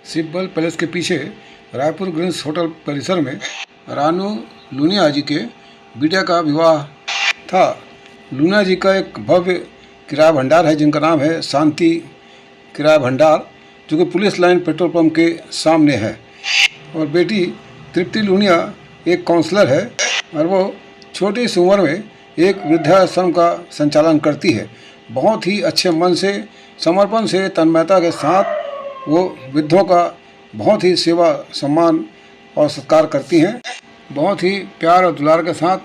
Sibal palace के पीछे Raipur Green's hotel परिसर में रानू लूनिया जी के बिटिया का विवाह था। लूनिया जी का एक भव्य किराया भंडार है जिनका नाम है शांति किराया भंडार, जो कि पुलिस लाइन पेट्रोल पंप के सामने है। और बेटी तृप्ति लूनिया एक काउंसलर है और वो छोटी सी उम्र में एक वृद्धाश्रम का संचालन करती है। बहुत ही अच्छे मन से, समर्पण से, तन्मयता के साथ वो वृद्धों का बहुत ही सेवा, सम्मान और सत्कार करती हैं। बहुत ही प्यार और दुलार के साथ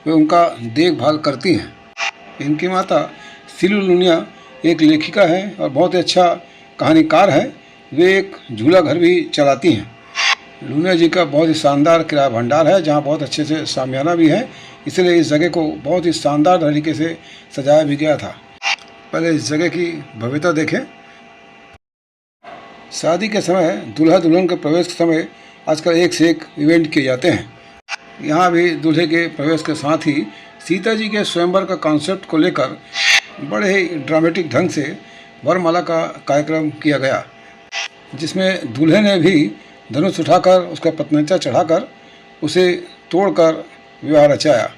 वे उनका देखभाल करती हैं। इनकी माता सिलू लूनिया एक लेखिका है और बहुत ही अच्छा कहानीकार है। वे एक झूला घर भी चलाती हैं। लूनिया जी का बहुत ही शानदार किराया भंडार है जहाँ बहुत अच्छे से शामियाना भी है, इसलिए इस जगह को बहुत ही शानदार तरीके से सजाया भी गया था। पहले इस जगह की भव्यता देखें। शादी के समय दूल्हा दुल्हन के प्रवेश के समय आजकल एक से एक इवेंट किए जाते हैं। यहाँ भी दूल्हे के प्रवेश के साथ ही सीता जी के स्वयंवर का कॉन्सेप्ट को लेकर बड़े ही ड्रामेटिक ढंग से वरमाला का कार्यक्रम किया गया, जिसमें दूल्हे ने भी धनुष उठाकर उसका पतंचा चढ़ाकर उसे तोड़कर विवाह रचाया।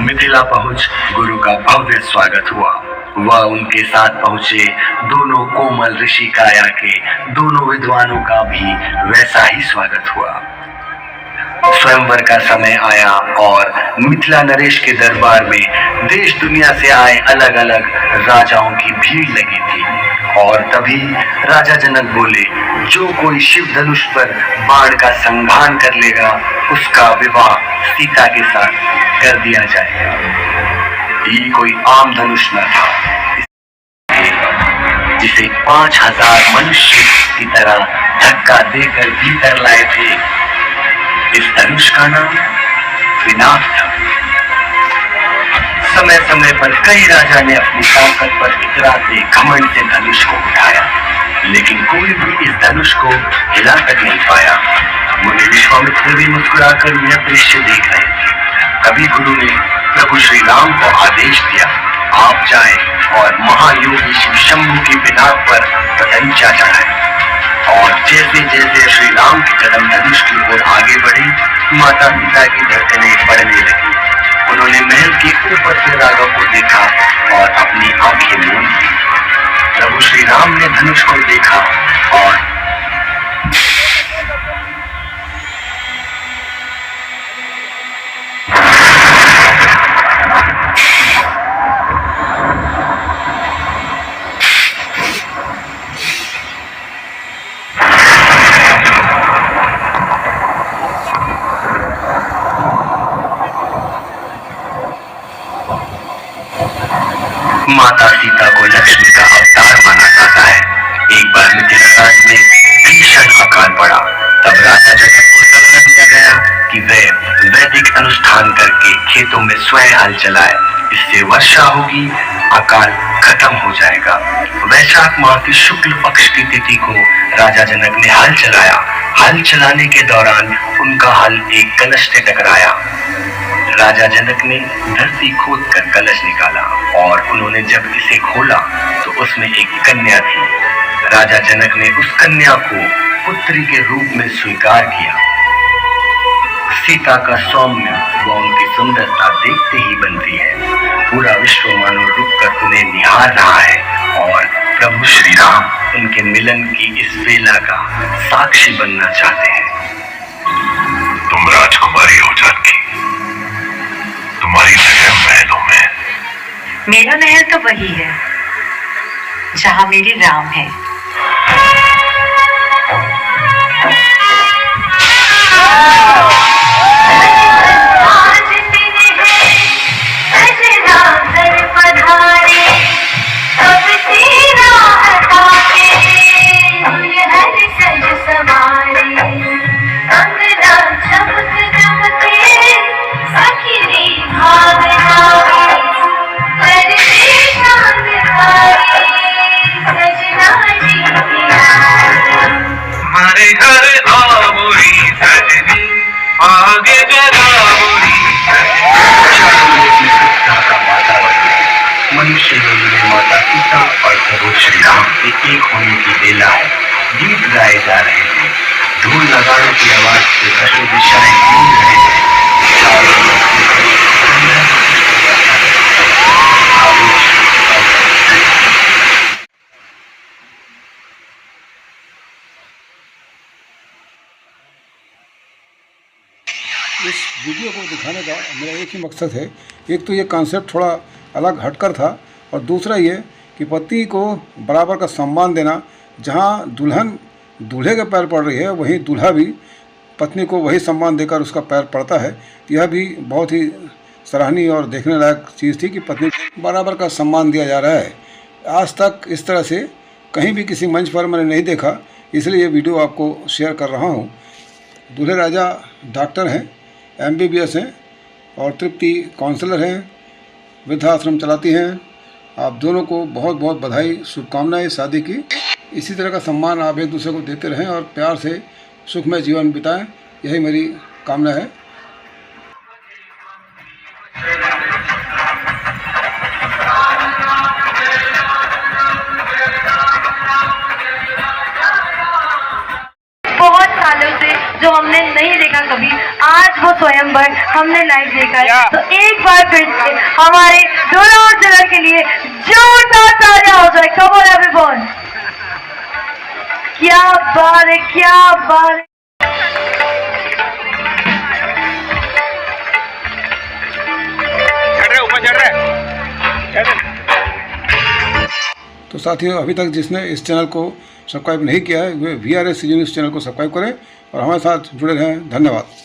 मिथिला पहुंच गुरु का भव्य स्वागत हुआ। वह उनके साथ पहुंचे दोनों कोमल ऋषि काया के दोनों विद्वानों का भी वैसा ही स्वागत हुआ। स्वयंवर का समय आया और मिथिला नरेश के दरबार में देश दुनिया से आए अलग अलग राजाओं की भीड़ लगी थी। और तभी राजा जनक बोले, जो कोई शिव धनुष पर बाण का संधान कर लेगा उसका विवाह सीता के साथ कर दिया जाएगा। ये कोई आम धनुष न था, जिसे 5000 मनुष्य की तरह धक्का देकर भीतर लाए थे। इस धनुष का नाम विनाश था। समय समय पर कई राजा ने अपनी ताकत पर इतराते घमंड से धनुष को उठाया, लेकिन कोई भी इस धनुष को हिलाकर नहीं पाया। मुनि विश्वामित्र भी मुस्कुराकर यह दृश्य देख रहे थे। तभी गुरु ने प्रभु श्री राम को आदेश दिया, आप जाएं और महायोगी शिव शंभु के पिनाक पर पतंचा चढ़ाएं। और जैसे जैसे श्री राम के कदम धनुष की ओर आगे बढ़े, माता सीता की धड़कनें बढ़ने लगी। उन्होंने महल के ऊपर से राघव को देखा और अपनी आंखें मूंद ली। प्रभु श्री राम ने धनुष को देखा और माता सीता को लक्ष्मी का अवतार माना जाता है। एक बार मिथिला राज्य में भीषण अकाल पड़ा। तब राजा जनक को सलाह दिया गया कि वे वैदिक अनुष्ठान करके खेतों में स्वयं हल चलाए। इससे वर्षा होगी, अकाल खत्म हो जाएगा। वैशाख माह की शुक्ल पक्ष की तिथि को राजा जनक ने हल चलाया। हल चलाने के दौरान उनका हल एक कलश से टकराया। राजा जनक ने धरती खोदकर कलश निकाला और उन्होंने जब इसे खोला तो उसमें एक कन्या थी। राजा जनक ने उस कन्या को पुत्री के रूप में स्वीकार किया। सीता का सौम्य व उनकी सुंदरता देखते ही बनती है। पूरा विश्व मानो रुककर उन्हें निहार रहा है और प्रभु श्री राम उनके मिलन की इस वेला का साक्षी बनना चाहते हैं। तुम राजकुमारी हो जानकी, तुम्हारी महलों में। मेरा महल तो वही है जहाँ मेरे राम है। हमारे घर आमुरी सजनी आगे जरा मुड़ी का वातावरण मनुष्य में माता पिता और प्रभु श्री राम के एक होने की बेला है। गीत गाए जा रहे हैं, ढोल नगाड़ों की आवाज से दशों दिशाएं गूंज रहे हैं। इस वीडियो को दिखाने का मेरा एक ही मकसद है। एक तो ये कॉन्सेप्ट थोड़ा अलग हटकर था, और दूसरा ये कि पति को बराबर का सम्मान देना। जहाँ दुल्हन दूल्हे के पैर पड़ रही है, वहीं दूल्हा भी पत्नी को वही सम्मान देकर उसका पैर पड़ता है। यह भी बहुत ही सराहनीय और देखने लायक चीज़ थी कि पत्नी को बराबर का सम्मान दिया जा रहा है। आज तक इस तरह से कहीं भी किसी मंच पर मैंने नहीं देखा, इसलिए ये वीडियो आपको शेयर कर रहा हूँ। दूल्हे राजा डॉक्टर हैं, MBBS हैं, और तृप्ति काउंसलर हैं, वृद्धाश्रम चलाती हैं। आप दोनों को बहुत बहुत बधाई, शुभकामनाएं शादी की। इसी तरह का सम्मान आप एक दूसरे को देते रहें और प्यार से सुखमय जीवन बिताएं, यही मेरी कामना है। बहुत सालों से जो हमने नहीं देखा कभी, आज वो स्वयंवर हमने लाइव देखा है। तो एक बार फिर से हमारे दूल्हा और दुल्हन के लिए जोरदार तालियां हो जाए। कम ऑन एवरीवन, क्या बात है, क्या बात है। तो साथियों, अभी तक जिसने इस चैनल को सब्सक्राइब नहीं किया है, वे VRS न्यूज़ चैनल को सब्सक्राइब करें और हमारे साथ जुड़े रहें। धन्यवाद।